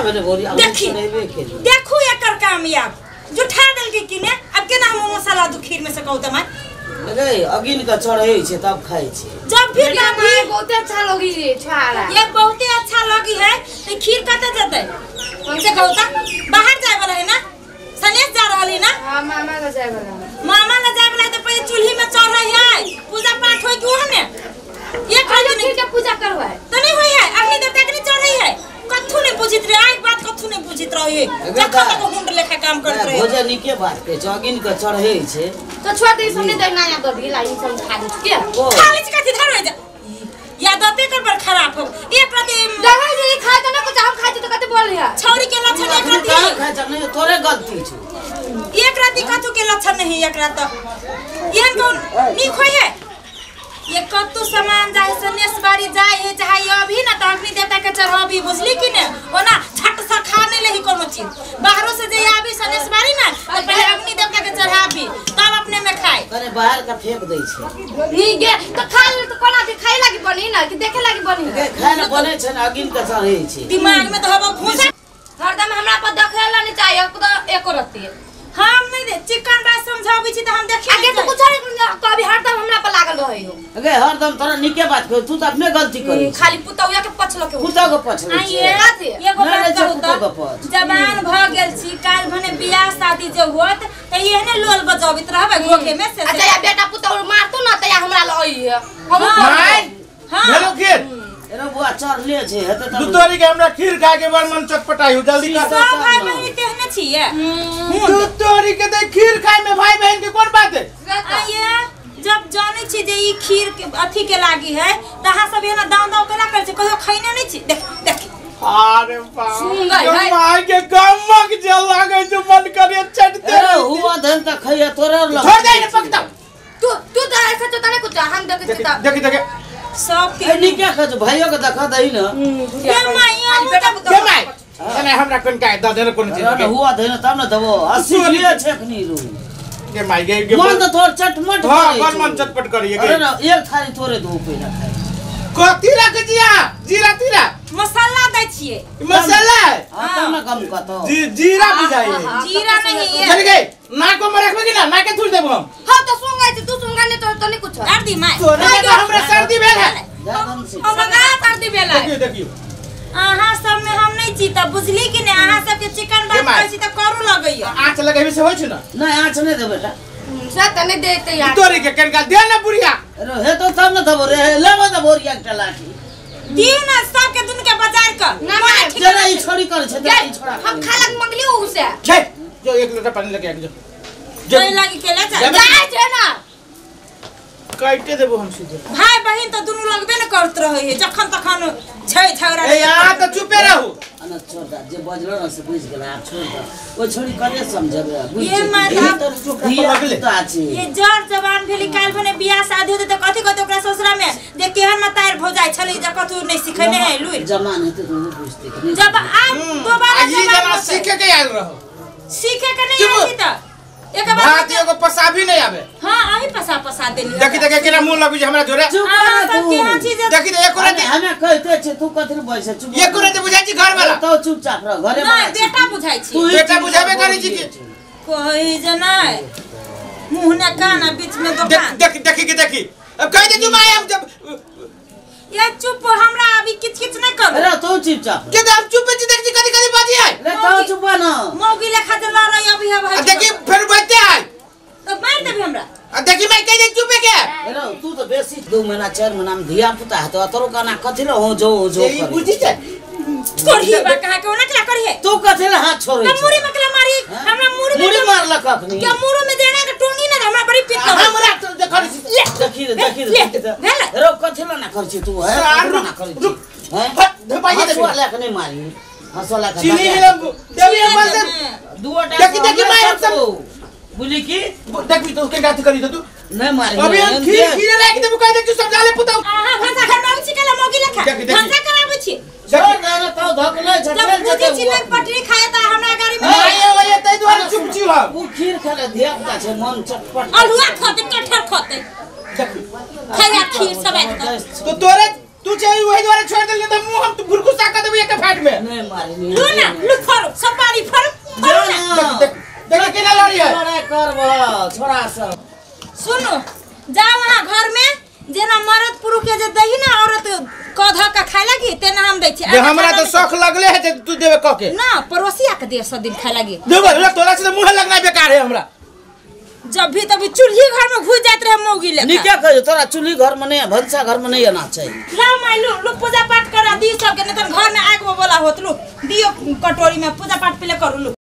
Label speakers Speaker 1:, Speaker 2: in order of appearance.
Speaker 1: पहले बोली
Speaker 2: देखू एकर कामयाब जुठा देल के किने अब केना हम मसाला दू खीर में से कहू त मैं
Speaker 1: अरे अगिन का चढ़े छे तब खाई छे
Speaker 2: जब भी लागी
Speaker 3: बहुत अच्छा लगी रे छाड़ा
Speaker 2: ये बहुत अच्छा लगी है तो खीर कते जते हमसे कहू त बाहर जाए वाला है ना सनेश जा रहल है ना
Speaker 3: हां मामा ले जाए वाला
Speaker 2: तो पहले चूल्ही में चढ़ई है पूजा पाठ होई क्यों हमें ये खाली
Speaker 3: के पूजा करवाए
Speaker 2: तो नहीं होई है अग्नि देवता के नहीं चढ़ई है कथु नहीं पूजित रे आई बात कथु नहीं पूजित रही है जखा तक हुंड लेखा काम करत रहे
Speaker 1: भोजन के बात पे अगिन का चढ़े छे
Speaker 3: तो छोड़ दे सुनने दे ना या तो भी लाई सब खा दे के
Speaker 2: खाली चिका धर हो जा या दते कर पर खराब हो एक रात
Speaker 3: दवाई जे खा त ना कुछ हम खाई त कते बोल है
Speaker 2: छौरी के लक्षण एक रात
Speaker 1: खा जा नहीं तोरे गलती छे
Speaker 2: एक रात कथु के लक्षण नहीं एक रात यहन कौन नी खोई है ये कत्तू सामान जाए सनेश बाड़ी जाए है चाहे अभी ना तो अग्नि देवता के चढ़ाबी बुझली कि ने ओना छट सा खाने ले ही कोनो चीज बाहरों से जे आबी सनेश बाड़ी ना तो पहले अग्नि देवता के चढ़ाबी तब अपने में खाए
Speaker 1: अरे बाहर का फेंक दे छे
Speaker 3: ठीक है तो खा ले तो कोना के खाए लागी बनी ना कि देखे लागी बनी
Speaker 1: के खाए ना बने छे ना अगिन का चढ़े छे
Speaker 2: दिमाग में तो हवा घुसा
Speaker 3: हरदम हमरा पर देखेला नहीं चाहिए तो एको रत्ती
Speaker 2: हम नहीं दे चिकन राइस समझाबी छी त हम देखिए
Speaker 3: आगे तो कुछ तो अभी हरदम हमरा पर लागल रहे हो
Speaker 1: अगे हरदम तोरा निके बात कर तू त अपने गलती करे
Speaker 2: खाली पुतौया के पछलो के
Speaker 1: पुतौ के पछले
Speaker 2: आइए एगो बात कहू त जवान भ गेल छी काल भने बियाह शादी जे होत त एहने लोल बजाबित रहबे घोके में से
Speaker 3: अच्छा या बेटा पुतौ मारतो ना त या हमरा लई है
Speaker 2: हम
Speaker 4: माय हेलो खीर
Speaker 1: एरो बुआ चढ़ले छे हेते त
Speaker 4: दुतोरी के हमरा खीर खा के बड़ मन चटपटाई हो जल्दी कर
Speaker 2: सब भाई बहन तेहने छिए
Speaker 4: दुतोरी के दे खीर खाए में भाई बहन के कौन बात है
Speaker 2: आइए जब जाने छी जे ई खीर के अथी के लागी है तहा सब एना दाव केना कर छै कहियो खैने नहीं छी देख देख
Speaker 4: अरे बाप
Speaker 2: सुंगई है
Speaker 4: माय के गमक जल लागे जो मन करे चटते
Speaker 1: अरे हुआ धन त खइया तोरे
Speaker 4: छोड़ दे ने पकता
Speaker 3: तू तो ऐसा तो तने कुछ हम देख
Speaker 4: देख
Speaker 2: सब
Speaker 1: के नहीं क्या खज भाइयों के देखा दई ना
Speaker 2: के माई
Speaker 3: बेटा
Speaker 4: के माय अने हमरा कोन का द देने कोन चीज
Speaker 1: अरे हुआ धन तब न दबो 80 लिए छकनी रू
Speaker 4: के माय के
Speaker 1: मन तो तोर चटमट
Speaker 4: हां मन मन चटपट करिए
Speaker 1: अरे ना एक थाली तोरे दो पे ना खाए
Speaker 4: कथी रख जिया जीरा तीरा
Speaker 2: मसाला दै छिए
Speaker 4: मसाला
Speaker 1: हां तब ना कम का तो
Speaker 4: जीरा बुझाइए
Speaker 2: जीरा नहीं है
Speaker 4: चल गए ना को में रखबे कि ना के थूर देबो हम
Speaker 3: हां तो सुंगाई तू सुंगाने तो तने कुछ
Speaker 2: कर दी माय
Speaker 4: तोरे के हमरा सर्दी भेल है
Speaker 2: हम लगा कर दी बेला
Speaker 4: देखियो
Speaker 2: आहा सब में हम नहीं जीता बुझली कि ने आहा सब के चिकन बात कर छी त करू लगइयो
Speaker 4: आंच लगाबे से होय छ ना
Speaker 1: नहीं आंच नहीं दे बेटा
Speaker 3: सब तने देते यार
Speaker 4: तोरे के कनका दे ना बुढ़िया
Speaker 1: अरे हे तो तब न दबो रे लेबो त बोरिया के लाठी
Speaker 2: दियो ना सब के दुन के बाजार कर
Speaker 3: ना माय
Speaker 1: जरा ई छोड़ी कर छे त ई छोड़ा
Speaker 3: हम खालक मंगली उसे
Speaker 4: छे जो 1 लीटर पानी लेके आ जो
Speaker 2: जय लागी के ले जा
Speaker 3: जाए छे ना
Speaker 4: काटे देबो हम सीधे
Speaker 2: भाई बहन तो दुनु लगबे न करत रहे है जखन तखन छै झगड़ा
Speaker 4: ए यहां तो चुपे रहू
Speaker 1: अन छोड़ दा जे बजलो न से बुझ गेला आप छोड़ दा ओ छोड़ी कने समझबे बुझ
Speaker 2: ये माता
Speaker 1: तो लगले तो आछे
Speaker 2: ये जर जवान भेली काल भने बियाह शादी होते त कथि कते ओकरा ससुरा में देख केहन मतार भ जाय छली ज कथु नहीं सिखने है लुई
Speaker 1: जमान है तो बुझते कि
Speaker 2: जब आप दोबारा
Speaker 4: ये जना सीखे के आयल रहो
Speaker 2: सीखे के नहीं आसी त एक बार
Speaker 4: भारतीय को पसा भी नहीं आवे
Speaker 2: हां आही पसा देली
Speaker 4: देखि देखे केना मुंह लगु जे हमरा जोरे
Speaker 2: सब के हां चीज
Speaker 4: देखि दे एक रति
Speaker 1: हमें कहते छे तू कथि बैसे चुप
Speaker 4: एक रति बुझाई छी घर वाला
Speaker 1: तो चुपचाप रह घरे
Speaker 2: नहीं बेटा बुझाई छी
Speaker 4: तू बेटा बुझाबे करी छी कि
Speaker 2: कोई जनाय मुंह न काना बीच में दुकान
Speaker 4: देखी अब कह दे तू माय हम जब
Speaker 2: ये चुप हमरा अभी किच नहीं कर
Speaker 1: अरे तो चुपचाप
Speaker 4: के हम चुप छी देखी कदी बाजी है
Speaker 1: रे तो चुप ना
Speaker 2: मौगी लेखा दे ला रही अभी है भाई
Speaker 4: देखी फिर बजते है
Speaker 2: तो मार देबे हमरा
Speaker 4: देखी मैं कह दे चुप के
Speaker 1: अरे तू तो बेसी 2 महीना 4 महीना में धिया पुता है तो तोरो गाना कथि ल हो जो
Speaker 4: ये बुझी छै
Speaker 2: कोढ़ी बा कहा के ओना केला करिए
Speaker 1: तू कथि ल हाथ छोड़े
Speaker 2: त मुरी में केला मारी हमरा
Speaker 1: मुड़ी मारला कखनी
Speaker 2: क्या मुरो में देना के टोंगी ना हमरा बड़ी पीट कर
Speaker 4: हमरा तो देखी
Speaker 1: देखी रो कथि ल ना करछि तू है ना करछि हैं
Speaker 4: धपाइए दे
Speaker 1: हसुआ लेके नहीं मारी हसुआ लेके
Speaker 4: चीनी मिलम देवी मत
Speaker 1: दुआटा
Speaker 4: देखी माय हम सब
Speaker 1: बोली की
Speaker 4: देखी तो उसके गाती करी तू
Speaker 1: नहीं मारी
Speaker 4: अभी हम खीर लेके देबो कह दे तू समझा ले पुता
Speaker 2: हां भाषा खराब छी केला मौगी लेखा भाषा खराब छी
Speaker 1: छोड़ देना तो धकले
Speaker 2: जब मुझे चिल्लक पटरी खाए त हमरा गाड़ी में
Speaker 4: आए ओए तै द्वारा चुप छी हम
Speaker 1: वो खीर खाले धिया पुता छे मन चटपट
Speaker 2: अलुआ खाते कठहर खाते खाया खीर सब
Speaker 4: तो तू चाहे वही द्वारा छोड़ दे तो मुंह हम तू भुरकुसा कर देबे एक फाइट में
Speaker 1: नहीं मारी नहीं
Speaker 2: लू ना लू फरो सपारी फरो
Speaker 4: देख केना लड़ी है
Speaker 1: लड़ाई करब छोड़ा सब
Speaker 2: सुनो जा वहां घर में जेना मर्द पुरुष के जे दही ना औरत कौधा का खाए लगी तेना हम दै छी
Speaker 4: जे हमरा तो शौक लगले है जे तू देबे क के
Speaker 2: ना पड़ोसिया के दे 100 दिन खाए लगी
Speaker 4: देबे तोरा से मुंह लगना बेकार है हमरा
Speaker 2: जब भी तभी चूल्ही घर में घुस जात रहे मौगी ले
Speaker 1: नी क्या कहियो तोरा चूल्ही घर में नहीं भंसा घर में नहीं आना चाहिए
Speaker 2: ला माइलू लो पूजा पाठ करा दी सब के नहीं तो घर में आग में बोला होत लो दियो कटोरी में पूजा पाठ पहले करू लो